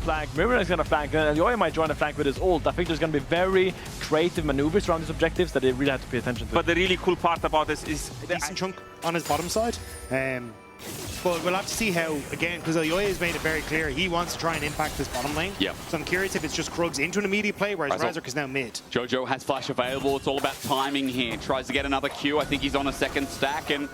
flank, Myrwn is going to flank, and Elyoya might join the flank with his ult. I think there's going to be very creative maneuvers around these objectives that they really have to pay attention to. But the really cool part about this is a decent chunk on his bottom side. But we'll have to see how, again, because Elyoya has made it very clear he wants to try and impact this bottom lane. Yeah. So I'm curious if it's just Krugs into an immediate play, whereas Razork is now mid. Jojo has flash available. It's all about timing here. Tries to get another Q. I think he's on a second stack, and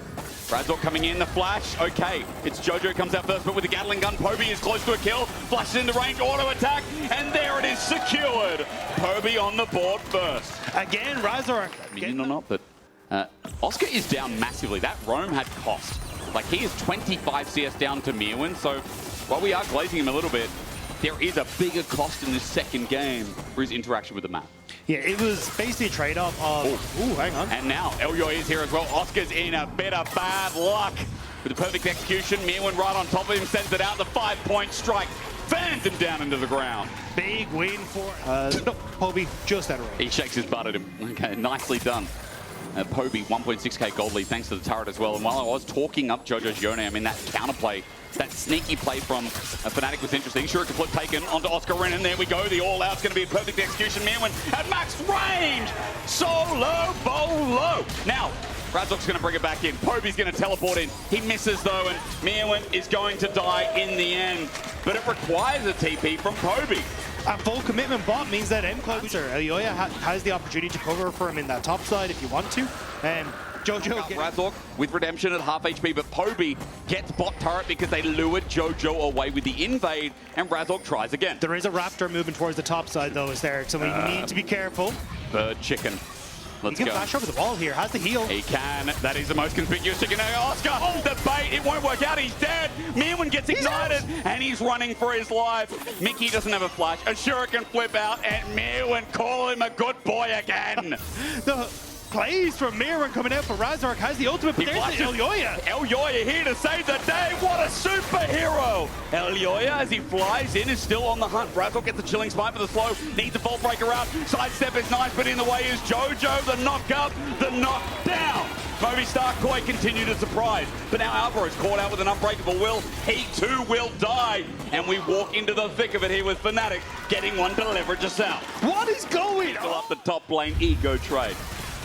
Razork coming in, the flash. Okay, it's Jojo comes out first, but with the Gatling gun, Poby is close to a kill. Flashes into range, auto attack, and there it is, secured. Poby on the board first. Again, Razork. Minion or not, but Oscar is down massively. That roam had cost. Like, he is 25 CS down to Myrwn, so while we are glazing him a little bit, there is a bigger cost in this second game for his interaction with the map. Yeah, it was basically a trade-off of... Ooh, hang on. And now Elyoya is here as well. Oscar's in a bit of bad luck. With the perfect execution, Myrwn right on top of him, sends it out. The 5-point strike fans him down into the ground. Big win for... no, Poby just out of range. He shakes his butt at him. Okay, nicely done. Poby, 1.6k gold lead thanks to the turret as well. And while I was talking up Jojo's Yone, I mean, that counterplay, that sneaky play from Fnatic was interesting. Sure, flip taken onto Oscarinin, and there we go. The all-out's going to be a perfect execution. Myrwn at max range. Solo bolo. Now, Razork's going to bring it back in. Poby's going to teleport in. He misses, though, and Myrwn is going to die in the end. But it requires a TP from Poby. A full commitment bot means that Elyoya has the opportunity to cover for him in that top side if you want to. Jojo Razork with redemption at half HP, but Poby gets bot turret because they lured Jojo away with the invade, and Razork tries again. There is a Raptor moving towards the top side, though, Hysterics, so we need to be careful. Bird chicken. Let's he can go. flash over the wall here, has the heal. He can. That is the most conspicuous chicken. Oscar, the bait, it won't work out. He's dead. Myrwn gets ignited, and he's running for his life. Mikyx doesn't have a flash. Ashura can flip out, and Myrwn call him a good boy again. The plays from Myrwn coming out for Razork has the ultimate, but there's Elyoya. Elyoya here to save the day. What a superhero. Elyoya, as he flies in, is still on the hunt. Razork gets the chilling spike for the slow. Needs a vault breaker out. Sidestep is nice, but in the way is Jojo. The knock up, the knock down. Movistar KOI continue to surprise, but now Alvaro is caught out with an unbreakable will. He too will die, and we walk into the thick of it here with Fnatic getting one to leverage us out. What is going on? Fill up the top lane, ego trade.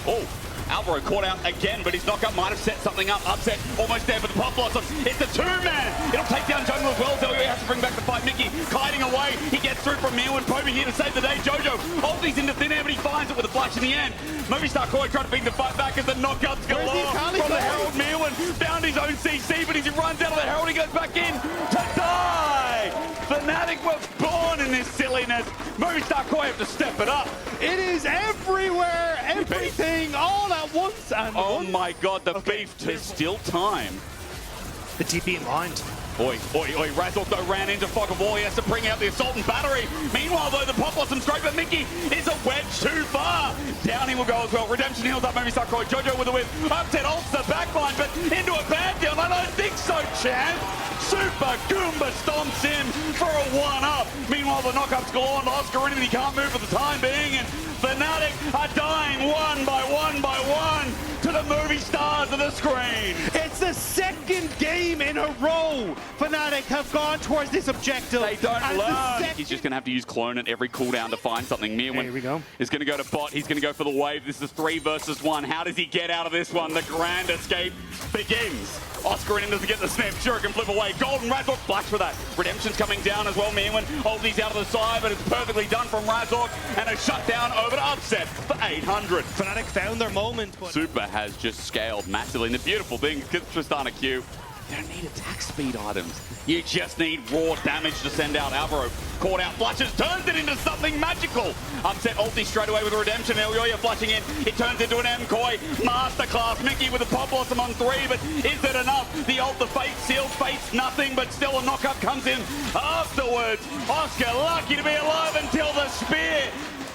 Oh, Alvaro caught out again, but his knockup might have set something up. Upset, almost there for the Pop Blossom. It's a two-man. It'll take down jungle as well. Elyoya has to bring back the fight. Mikyx kiting away. He gets through from Myrwn. Poby here to save the day. Jojo holds these into thin air, but he finds it with a flash in the end. Movistar KOI trying to bring the fight back as the knockouts galore from the Herald. Myrwn found his own CC, but as he runs out of the Herald, he goes back in to die. Fnatic were born in this silliness. Movistar KOI have to step it up. It is everywhere, everything, all at once. And oh my God, the beef. There's still time. The TP in mind. Oi, oi, oi. Razork, though, ran into Fog of War. He has to bring out the Assault and Battery. Meanwhile, though, the Pop Blossom's great, but Mikyx is a wedge too far. Down he will go as well. Redemption heals up Movistar KOI. Jojo with a whip. Upset ults the backline, but into a Pantheon. I don't think so, champ. Super Goomba stomps in for a 1-up. Meanwhile, the knockup's galore on Oscarinin. He can't move for the time being, and Fnatic are dying one by one to the movie stars of the screen. It's the second game in a row Fnatic have gone towards this objective. They don't learn. He's just going to have to use clone at every cooldown to find something. Myrwn is going to go to bot. He's going to go for the wave. This is 3 versus 1. How does he get out of this one? The grand escape begins. Oscarinin doesn't get the snap. Sure, can flip away. Golden Razork flash for that. Redemption's coming down as well. Myrwn holds these out of the side, but it's perfectly done from Razork, and a shutdown over to Upset for 800. Fnatic found their moment. But Supa has just scaled massively, and the beautiful thing is Tristana Q. You don't need attack speed items. You just need raw damage to send out. Alvaro caught out, flushes, turns it into something magical. Upset ulti straight away with a redemption. Elyoya flushing in. It turns into an MKOI masterclass. Mikyx with a Pop Blossom on 3, but is it enough? The ult, the fate sealed, fates nothing, but still a knockup comes in afterwards. Oscar lucky to be alive until the spear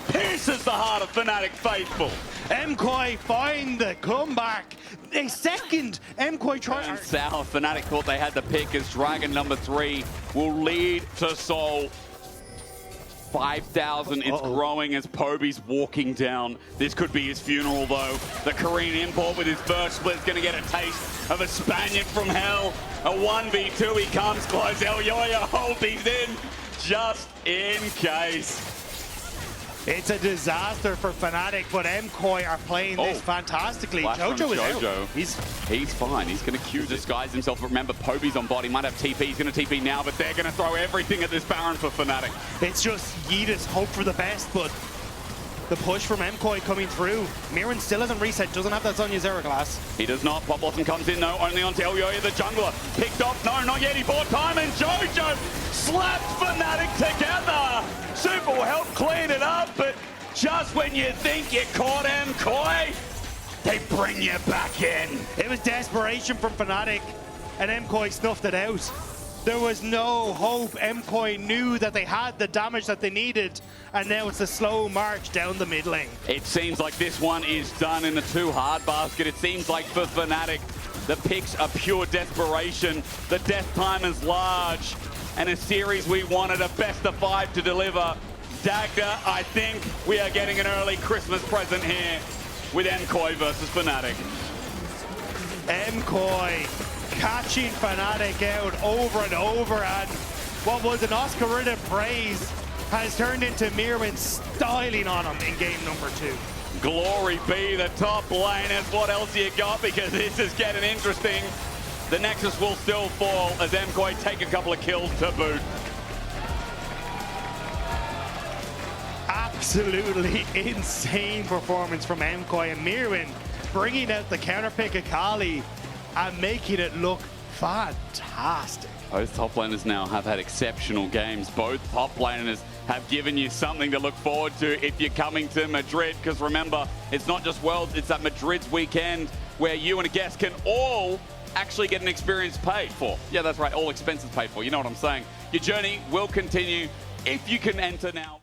pierces the heart of Fnatic faithful. MKOI find the comeback. A second MKOI try. South, Fnatic thought they had the pick as Dragon number 3 will lead to Seoul. 5,000, it's growing as Poby's walking down. This could be his funeral though. The Korean import with his first split is going to get a taste of a Spaniard from hell. A 1v2, he comes close. Elyoya holds these in. just in case. It's a disaster for Fnatic, but MKOI are playing this fantastically. Flash from Jojo is Jojo. out. He's fine. He's going to Q disguise himself. But remember, Poby's on bot. He might have TP. He's going to TP now, but they're going to throw everything at this Baron for Fnatic. It's just Yeetus, hope for the best, but the push from MKOI coming through. Myrwn still hasn't reset, doesn't have that Sonya Zera glass. He does not. Pop Blossom comes in, though, only onto Elyoya, the jungler. Picked off. No, not yet. He bought time, and Jojo slapped Fnatic together. Supa will help clean it up, but just when you think you caught MKOI, they bring you back in. It was desperation from Fnatic, and MKOI snuffed it out. There was no hope. MKOI knew that they had the damage that they needed, and now it's a slow march down the mid lane. It seems like this one is done in the too hard basket. It seems like for Fnatic, the picks are pure desperation. The death time is large, and a series we wanted a best of 5 to deliver. Dagda, I think we are getting an early Christmas present here with MKOI versus Fnatic. MKOI catching Fnatic out over and over, and what was an Oscarinin praise has turned into Myrwn styling on him in game number 2. Glory be the top laners. What else you got? Because this is getting interesting. The Nexus will still fall as MKOI take a couple of kills to boot. Absolutely insane performance from MKOI, and Myrwn bringing out the counter pick Akali and making it look fantastic. Both top laners now have had exceptional games. Both top laners have given you something to look forward to if you're coming to Madrid, because remember, it's not just Worlds, it's at Madrid's weekend where you and a guest can all actually get an experience paid for. Yeah, that's right, all expenses paid for. You know what I'm saying. Your journey will continue if you can enter now.